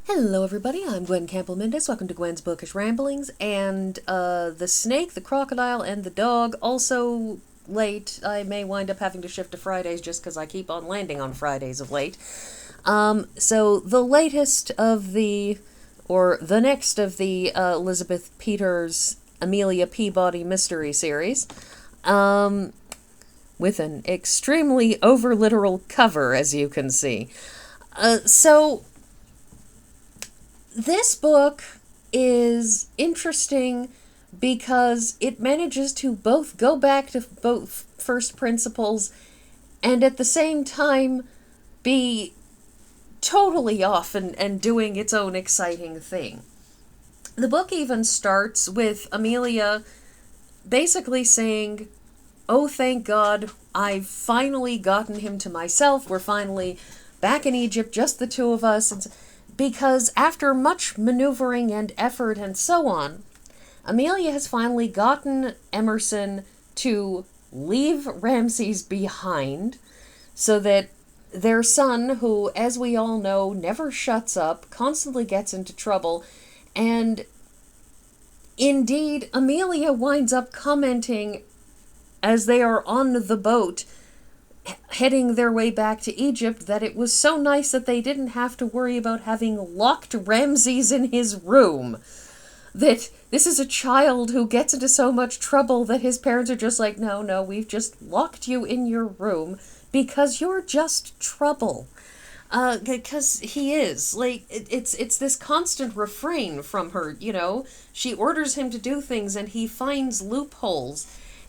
Hello everybody, I'm Gwen Campbell-Mindes. Welcome to Gwen's Bookish Ramblings, and the snake, the crocodile, and the dog also late. I may wind up having to shift to Fridays just because I keep on landing on Fridays of late. So the latest of the next of the Elizabeth Peters Amelia Peabody mystery series, with an extremely over-literal cover, as you can see. So this book is interesting because it manages to both go back to both first principles and at the same time be totally off and doing its own exciting thing. The book even starts with Amelia basically saying, "Oh, thank God, I've finally gotten him to myself. We're finally back in Egypt, just the two of us." Because after much maneuvering and effort and so on, Amelia has finally gotten Emerson to leave Ramses behind so that their son, who, as we all know, never shuts up, constantly gets into trouble, and indeed, Amelia winds up commenting as they are on the boat heading their way back to Egypt that it was so nice that they didn't have to worry about having locked Ramses in his room. That this is a child who gets into so much trouble that his parents are just like, no, we've just locked you in your room because you're just trouble. Because he is. Like, it's this constant refrain from her, She orders him to do things and he finds loopholes.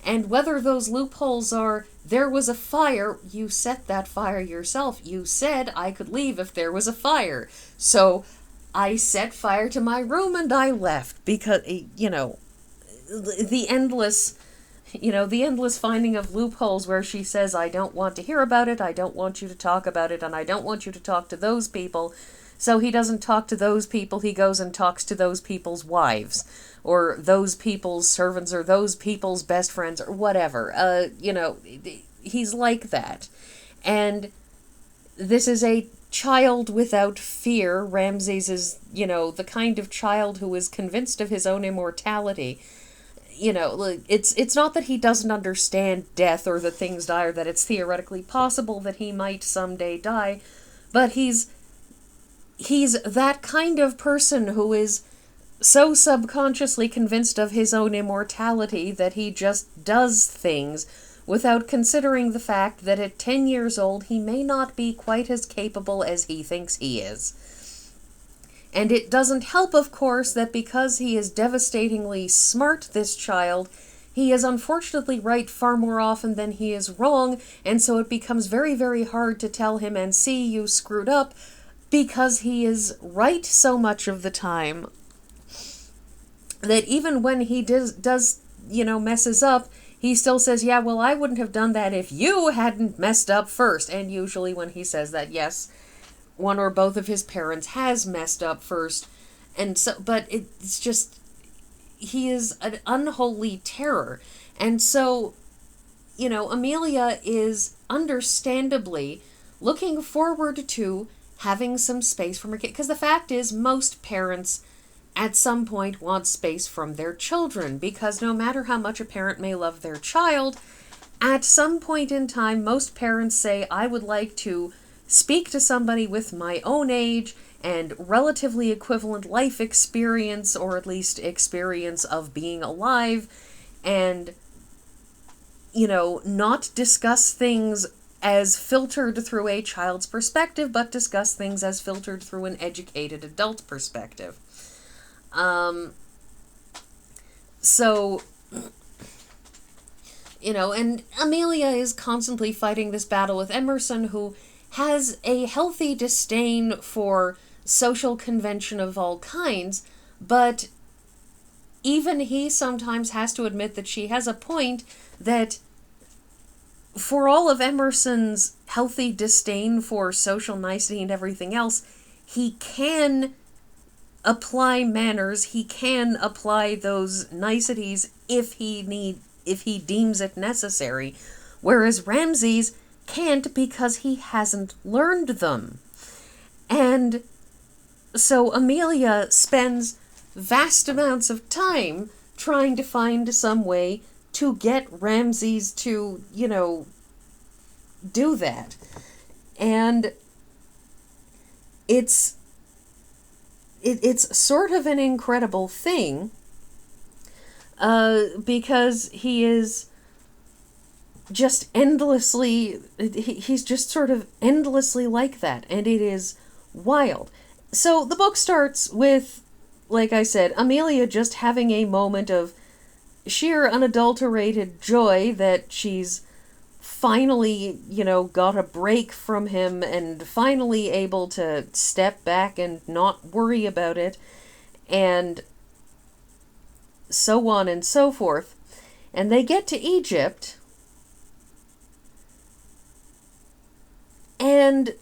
And whether those loopholes are, there was a fire, you set that fire yourself. You said I could leave if there was a fire. So I set fire to my room and I left because, the endless finding of loopholes where she says, I don't want to hear about it, I don't want you to talk about it, and I don't want you to talk to those people. So he doesn't talk to those people, he goes and talks to those people's wives, or those people's servants, or those people's best friends, or whatever. He's like that. And this is a child without fear. Ramses is, the kind of child who is convinced of his own immortality. It's not that he doesn't understand death or that things die or that it's theoretically possible that he might someday die, but he's that kind of person who is so subconsciously convinced of his own immortality that he just does things without considering the fact that at 10 years old he may not be quite as capable as he thinks he is. And it doesn't help, of course, that because he is devastatingly smart, this child, he is unfortunately right far more often than he is wrong, and so it becomes very, very hard to tell him, and see, you screwed up, because he is right so much of the time that even when he does messes up, he still says, yeah, well, I wouldn't have done that if you hadn't messed up first. And usually when he says that, yes, one or both of his parents has messed up first. And so, but it's just, he is an unholy terror. And so, Amelia is understandably looking forward to having some space from her kid. Because the fact is, most parents at some point want space from their children, because no matter how much a parent may love their child, at some point in time, most parents say, I would like to speak to somebody with my own age and relatively equivalent life experience, or at least experience of being alive, and, not discuss things as filtered through a child's perspective, but discuss things as filtered through an educated adult perspective. And Amelia is constantly fighting this battle with Emerson, who has a healthy disdain for social convention of all kinds, but even he sometimes has to admit that she has a point, that for all of Emerson's healthy disdain for social nicety and everything else, he can apply manners, he can apply those niceties if he deems it necessary, whereas Ramses can't because he hasn't learned them. And So Amelia spends vast amounts of time trying to find some way to get Ramses to, do that. And it's sort of an incredible thing, because he is just endlessly, he's just sort of endlessly like that, and it is wild. So the book starts with, like I said, Amelia just having a moment of sheer unadulterated joy that she's finally, got a break from him and finally able to step back and not worry about it, and so on and so forth. And they get to Egypt, and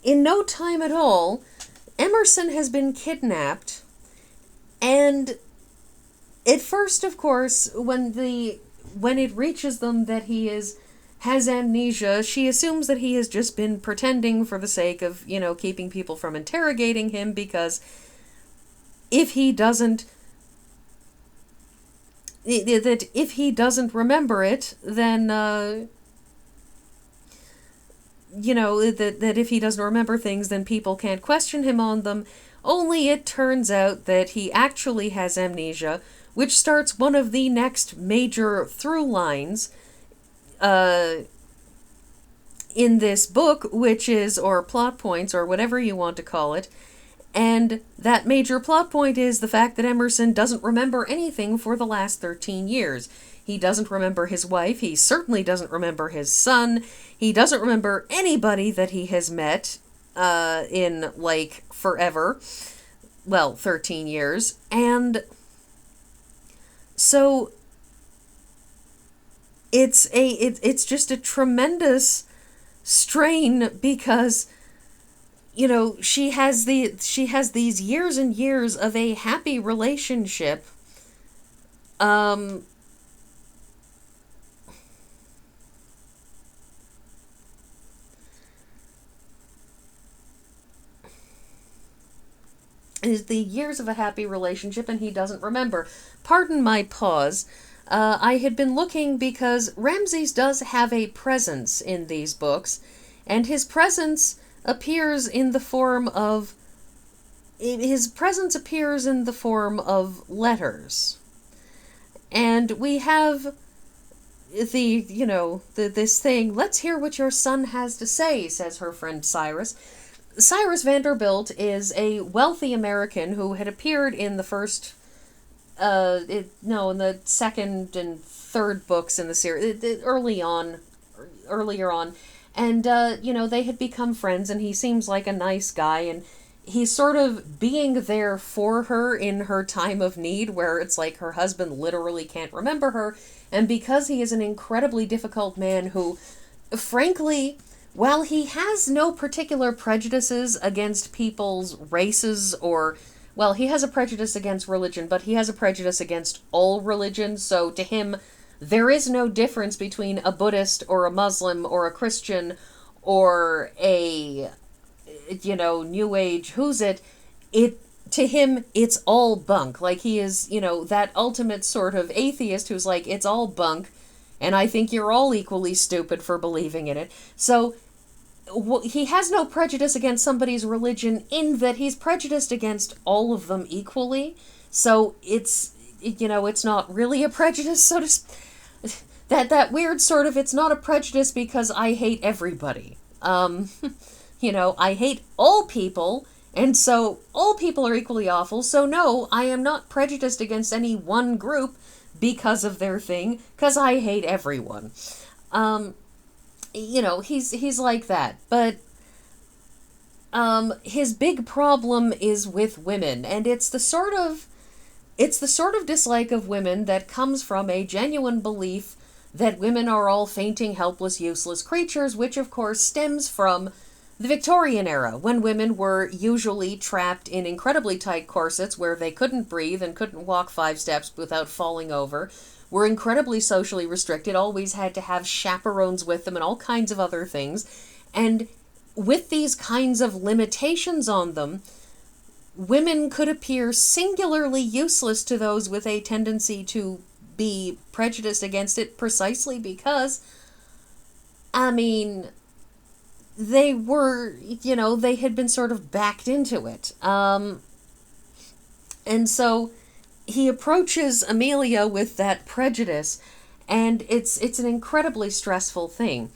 in no time at all, Emerson has been kidnapped, and at first, of course, when it reaches them that he has amnesia, she assumes that he has just been pretending for the sake of, keeping people from interrogating him, because if he doesn't remember it, then that if he doesn't remember things, then people can't question him on them. Only it turns out that he actually has amnesia, which starts one of the next major through lines in this book, which is, or plot points, or whatever you want to call it. And that major plot point is the fact that Emerson doesn't remember anything for the last 13 years. He doesn't remember his wife. He certainly doesn't remember his son. He doesn't remember anybody that he has met in, forever. Well, 13 years. And so it's just a tremendous strain, because she has these years and years of a happy relationship, is the years of a happy relationship, and he doesn't remember. Pardon my pause. I had been looking because Ramses does have a presence in these books, and his presence appears in the form of letters. And we have this thing, "Let's hear what your son has to say," says her friend Cyrus. Cyrus Vanderbilt is a wealthy American who had appeared in the first, in the second and third books in the series, earlier on. And, they had become friends, and he seems like a nice guy, and he's sort of being there for her in her time of need, where it's like her husband literally can't remember her, and because he is an incredibly difficult man who, frankly, while he has no particular prejudices against people's races he has a prejudice against religion, but he has a prejudice against all religions, so to him, there is no difference between a Buddhist or a Muslim or a Christian or a, New Age, to him, it's all bunk. Like, he is, that ultimate sort of atheist who's like, it's all bunk, and I think you're all equally stupid for believing in it. So he has no prejudice against somebody's religion, in that he's prejudiced against all of them equally. So it's not really a prejudice, so to that weird sort of, it's not a prejudice because I hate everybody. I hate all people, and so all people are equally awful, so no, I am not prejudiced against any one group because of their thing, because I hate everyone. He's like that, but his big problem is with women, and it's the sort of dislike of women that comes from a genuine belief that women are all fainting, helpless, useless creatures, which of course stems from the Victorian era, when women were usually trapped in incredibly tight corsets where they couldn't breathe and couldn't walk 5 steps without falling over, were incredibly socially restricted, always had to have chaperones with them and all kinds of other things. And with these kinds of limitations on them, women could appear singularly useless to those with a tendency to be prejudiced against it precisely because, I mean, they were, they had been sort of backed into it. And so he approaches Amelia with that prejudice, and it's an incredibly stressful thing.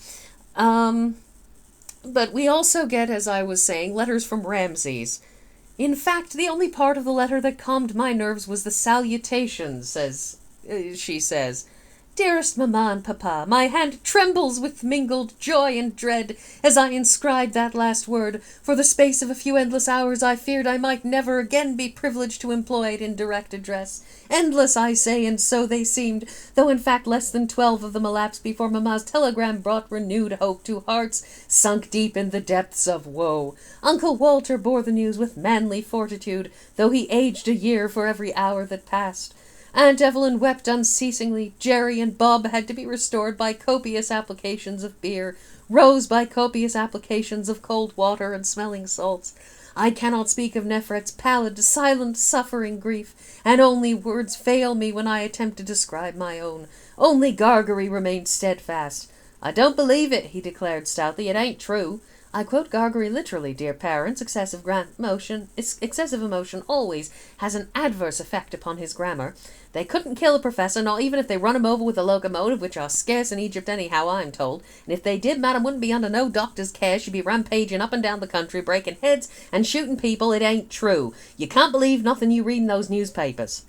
But we also get, as I was saying, letters from Ramses. In fact, the only part of the letter that calmed my nerves was the salutation, she says. Dearest Mamma and Papa, my hand trembles with mingled joy and dread as I inscribe that last word. For the space of a few endless hours I feared I might never again be privileged to employ it in direct address. Endless, I say, and so they seemed, though in fact less than 12 of them elapsed before Mamma's telegram brought renewed hope to hearts sunk deep in the depths of woe. Uncle Walter bore the news with manly fortitude, though he aged a year for every hour that passed. Aunt Evelyn wept unceasingly. Jerry and Bob had to be restored by copious applications of beer, Rose by copious applications of cold water and smelling salts. I cannot speak of Nefret's pallid, silent, suffering grief, and only words fail me when I attempt to describe my own. Only Gargery remained steadfast. I don't believe it, he declared stoutly. It ain't true. I quote Gargery literally, dear parents. Excessive emotion always has an adverse effect upon his grammar. They couldn't kill a professor, not even if they run him over with a locomotive, which are scarce in Egypt anyhow, I'm told. And if they did, Madam wouldn't be under no doctor's care. She'd be rampaging up and down the country, breaking heads and shooting people. It ain't true. You can't believe nothing you read in those newspapers.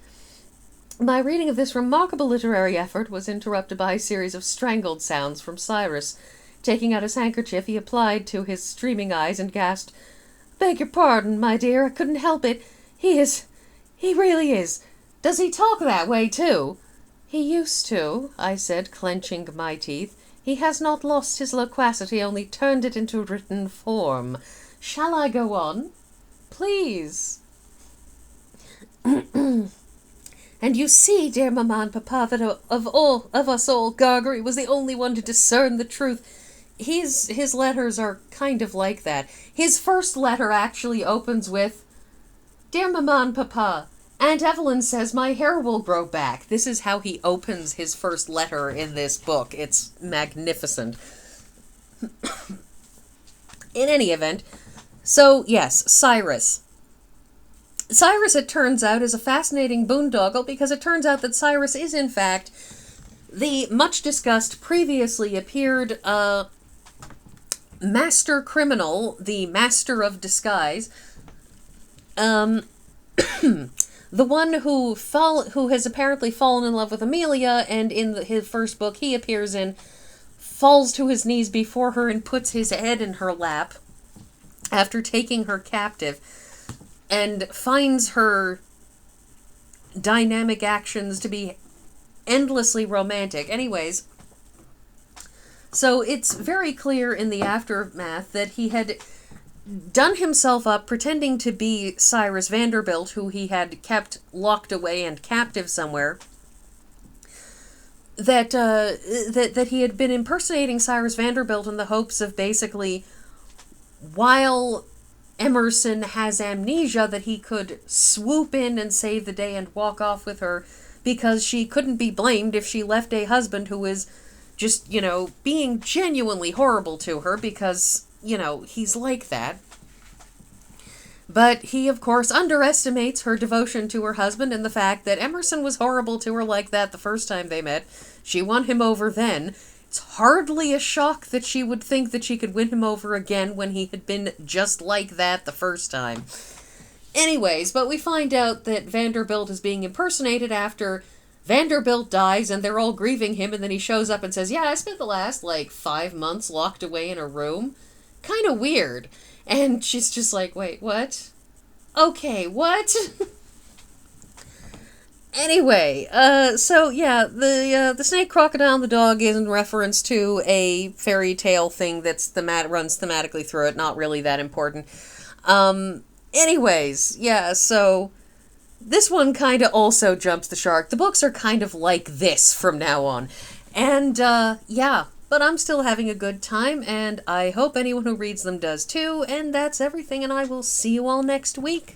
My reading of this remarkable literary effort was interrupted by a series of strangled sounds from Cyrus. Taking out his handkerchief, he applied to his streaming eyes and gasped, Beg your pardon, my dear, I couldn't help it. He really is. Does he talk that way, too? He used to, I said, clenching my teeth. He has not lost his loquacity, only turned it into written form. Shall I go on? Please. And you see, dear Mamma and Papa, that of us all, Gargery was the only one to discern the truth. His letters are kind of like that. His first letter actually opens with, Dear Mamma and Papa, Aunt Evelyn says my hair will grow back. This is how he opens his first letter in this book. It's magnificent. In any event, so yes, Cyrus. Cyrus, it turns out, is a fascinating boondoggle because it turns out that Cyrus is, in fact, the much-discussed, previously appeared, master criminal, the master of disguise, the one who has apparently fallen in love with Amelia, and in his first book he appears in, falls to his knees before her and puts his head in her lap after taking her captive, and finds her dynamic actions to be endlessly romantic. Anyways, so it's very clear in the aftermath that he had done himself up pretending to be Cyrus Vanderbilt, who he had kept locked away and captive somewhere, that he had been impersonating Cyrus Vanderbilt in the hopes of basically, while Emerson has amnesia, that he could swoop in and save the day and walk off with her, because she couldn't be blamed if she left a husband who is just, being genuinely horrible to her because, he's like that. But he, of course, underestimates her devotion to her husband and the fact that Emerson was horrible to her like that the first time they met. She won him over then. It's hardly a shock that she would think that she could win him over again when he had been just like that the first time. Anyways, but we find out that Vanderbilt is being impersonated after Vanderbilt dies, and they're all grieving him, and then he shows up and says, yeah, I spent the last, 5 months locked away in a room. Kind of weird. And she's just like, wait, what? Okay, what? Anyway, so yeah, the snake, crocodile, and the dog is in reference to a fairy tale thing that's runs thematically through it, not really that important. Anyways, yeah, so this one kind of also jumps the shark. The books are kind of like this from now on. And, yeah, but I'm still having a good time, and I hope anyone who reads them does too, and that's everything, and I will see you all next week.